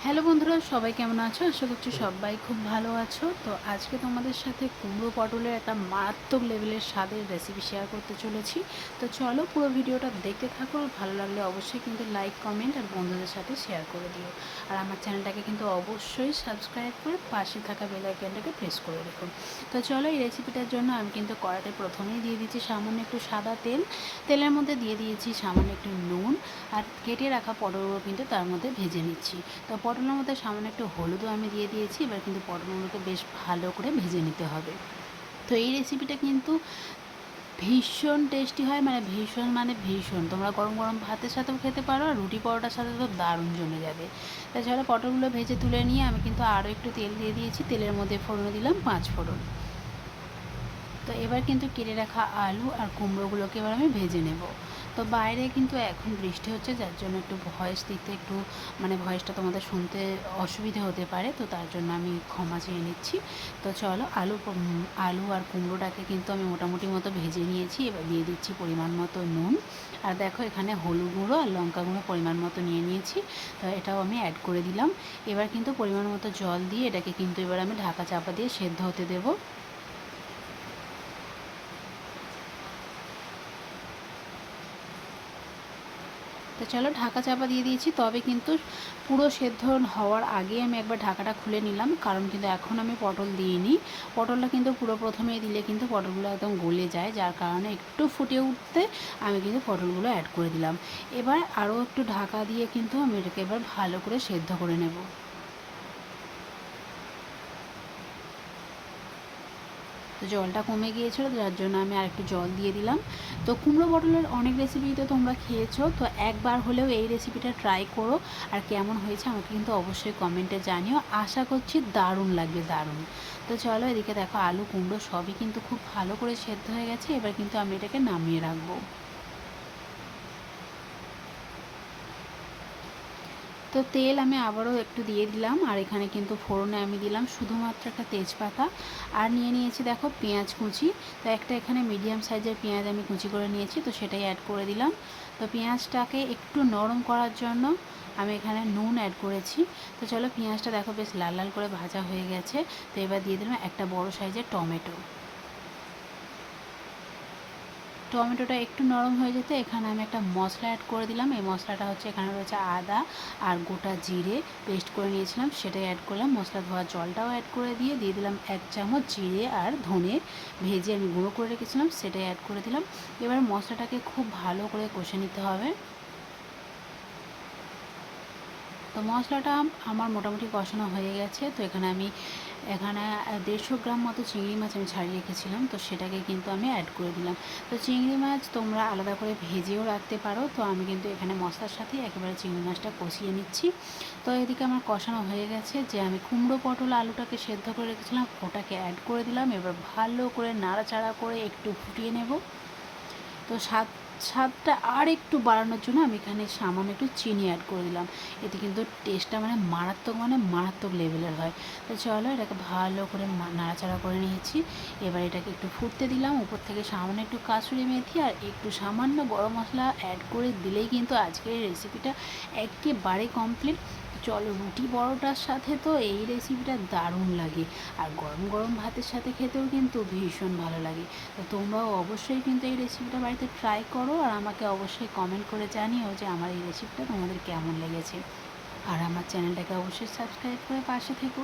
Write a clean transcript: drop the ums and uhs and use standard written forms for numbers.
Hello বন্ধুরা, সবাই কেমন আছো? আশা করছি সবাই খুব ভালো আছো। তো আজকে তোমাদের সাথে কুমড়ো পটলের একটা মারাত্মক লেভেলের স্বাদের রেসিপি শেয়ার করতে চলেছি। তো চলো পুরো ভিডিওটা দেখতে থাকো, আর ভালো লাগলে অবশ্যই কিন্তু লাইক, কমেন্ট আর বন্ধুদের সাথে শেয়ার করে দিও। আর আমার চ্যানেলটাকে কিন্তু অবশ্যই সাবস্ক্রাইব করে পাশে থাকা বেল আইকনটাকে প্রেস করে রেখো। তো চলো, এই রেসিপিটার জন্য আমি কিন্তু কড়াতে প্রথমেই দিয়ে দিচ্ছি সামান্য একটু সাদা তেল। তেলের মধ্যে দিয়ে দিয়েছি সামান্য একটু নুন, আর কেটে রাখা পটলগুলো কিন্তু তার মধ্যে ভেজে নিচ্ছি। তো পটলের মধ্যে সামান্য একটু হলুদও আমি দিয়ে দিয়েছি। এবার কিন্তু পটলগুলোকে বেশ ভালো করে ভেজে নিতে হবে। তো এই রেসিপিটা কিন্তু ভীষণ টেস্টি হয়, ভীষণ তোমরা গরম গরম ভাতের সাথেও খেতে পারো, আর রুটি পরোটার সাথে তো দারুণ জমে যাবে। তাছাড়া পটলগুলো ভেজে তুলে নিয়ে আমি কিন্তু আরও একটু তেল দিয়ে দিয়েছি। তেলের মধ্যে ফোড়ন দিলাম 5 ফোড়ন। তো এবার কিন্তু কেটে রাখা আলু আর কুমড়োগুলোকে এবার আমি ভেজে নেব। তো বাইরে কিন্তু এখন বৃষ্টি হচ্ছে, যার জন্য একটু ভয়েস দিতে একটু ভয়েসটা তোমাদের শুনতে অসুবিধে হতে পারে, তো তার জন্য আমি ক্ষমা চেয়ে নিচ্ছি। তো চলো, আলু আর কুমড়োটাকে কিন্তু আমি মোটামুটি মতো ভেজে নিয়েছি। এবার দিয়ে দিচ্ছি পরিমাণ মতো নুন। আর দেখো, এখানে হলুদ গুঁড়ো আর লঙ্কা গুঁড়ো পরিমাণ মতো নিয়ে নিয়েছি। তো এটাও আমি অ্যাড করে দিলাম। এবার কিন্তু পরিমাণ মতো জল দিয়ে এটাকে কিন্তু এবার আমি ঢাকা চাপা দিয়ে সেদ্ধ হতে দেবো। তো চলো, ঢাকা চাপা দিয়ে দিয়েছি। তবে কিন্তু পুরো সেদ্ধ হওয়ার আগে আমি একবার ঢাকাটা খুলে নিলাম, কারণ কিন্তু এখন আমি পটল দিইনি। পটলটা কিন্তু পুরো প্রথমেই দিলে কিন্তু পটলগুলো একদম গলে যায়, যার কারণে একটু ফুটে উঠতে আমি কিন্তু পটলগুলো অ্যাড করে দিলাম। এবার আরও একটু ঢাকা দিয়ে কিন্তু আমি এটাকে এবার ভালো করে সেদ্ধ করে নেব। তো জলটা কমে গিয়েছিলো, যার জন্য আমি আরেকটু জল দিয়ে দিলাম। তো কুমড়ো পটলের অনেক রেসিপি তো তোমরা খেয়েছো, তো একবার হলেও এই রেসিপিটা ট্রাই করো। আর কেমন হয়েছে আমাকে কিন্তু অবশ্যই কমেন্টে জানিও। আশা করছি দারুণ লাগবে, দারুণ। তো চলো, এদিকে দেখো আলু কুমড়ো সবই কিন্তু খুব ভালো করে সেদ্ধ হয়ে গেছে। এবার কিন্তু আমি এটাকে নামিয়ে রাখবো। তো তেল আমি আবারও একটু দিয়ে দিলাম, আর এখানে কিন্তু ফোড়নে আমি দিলাম শুধুমাত্র একটা তেজপাতা। আর নিয়ে নিয়েছি দেখো পেঁয়াজ কুচি। তো একটা এখানে মিডিয়াম সাইজের পেঁয়াজ আমি কুচি করে নিয়েছি, তো সেটাই অ্যাড করে দিলাম। তো পেঁয়াজটাকে একটু নরম করার জন্য আমি এখানে নুন অ্যাড করেছি। তো চলো, পেঁয়াজটা দেখো বেশ লাল লাল করে ভাজা হয়ে গেছে। তো এবার দিয়ে দিলাম একটা বড় সাইজের টমেটো। টমেটোটা একটু নরম হয়ে যেতে এখানে আমি একটা মশলা অ্যাড করে দিলাম। এই মশলাটা হচ্ছে, এখানে রয়েছে আদা আর গোটা জিরে পেস্ট করে নিয়েছিলাম, সেটাই অ্যাড করলাম। মশলা ধোয়ার জলটাও অ্যাড করে দিয়ে দিলাম 1 চামচ জিরে আর ধনে ভেজে আমি গুঁড়ো করে রেখেছিলাম, সেটাই অ্যাড করে দিলাম। এবার মশলাটাকে খুব ভালো করে কষে নিতে হবে। তো মশলাটা আমার মোটামুটি কষানো হয়ে গেছে। তো এখানে 150 গ্রাম মতো চিংড়ি মাছ আমি ছাড়িয়ে রেখেছিলাম, তো সেটাকে কিন্তু আমি অ্যাড করে দিলাম। তো চিংড়ি মাছ তোমরা আলাদা করে ভেজেও রাখতে পারো। তো আমি কিন্তু এখানে মশলার সাথে একেবারে চিংড়ি মাছটা কষিয়ে নিচ্ছি। তো এদিকে আমার কষানো হয়ে গেছে। যে আমি কুমড়ো পটল আলুটাকে সেদ্ধ করে রেখেছিলাম ওটাকে অ্যাড করে দিলাম। এবার ভালো করে নাড়াচাড়া করে একটু ফুটিয়ে নেব। তো স্বাদটা আর একটু বাড়ানোর জন্য আমি এখানে সামান্য একটু চিনি অ্যাড করে দিলাম। এতে কিন্তু টেস্টটা মারাত্মক লেভেলের হয়। তো চলো, এটাকে ভালো করে নাড়াচাড়া করে নিয়েছি। এবার এটাকে একটু ফুটতে দিলাম। উপর থেকে সামান্য একটু কাসুরি মেথি আর একটু সামান্য গরম মশলা অ্যাড করে দিলেই কিন্তু আজকের রেসিপিটা একেবারে কমপ্লিট। চলো, রুটি পরোটার সাথে তো এই রেসিপিটা দারুণ লাগে, আর গরম গরম ভাতের সাথে খেতেও কিন্তু ভীষণ ভালো লাগে। তো তোমরাও অবশ্যই কিন্তু এই রেসিপিটা বাড়িতে ট্রাই করো, আর আমাকে অবশ্যই কমেন্ট করে জানিও যে আমার এই রেসিপিটা তোমাদের কেমন লেগেছে। আর আমার চ্যানেলটাকে অবশ্যই সাবস্ক্রাইব করে পাশে থেকো।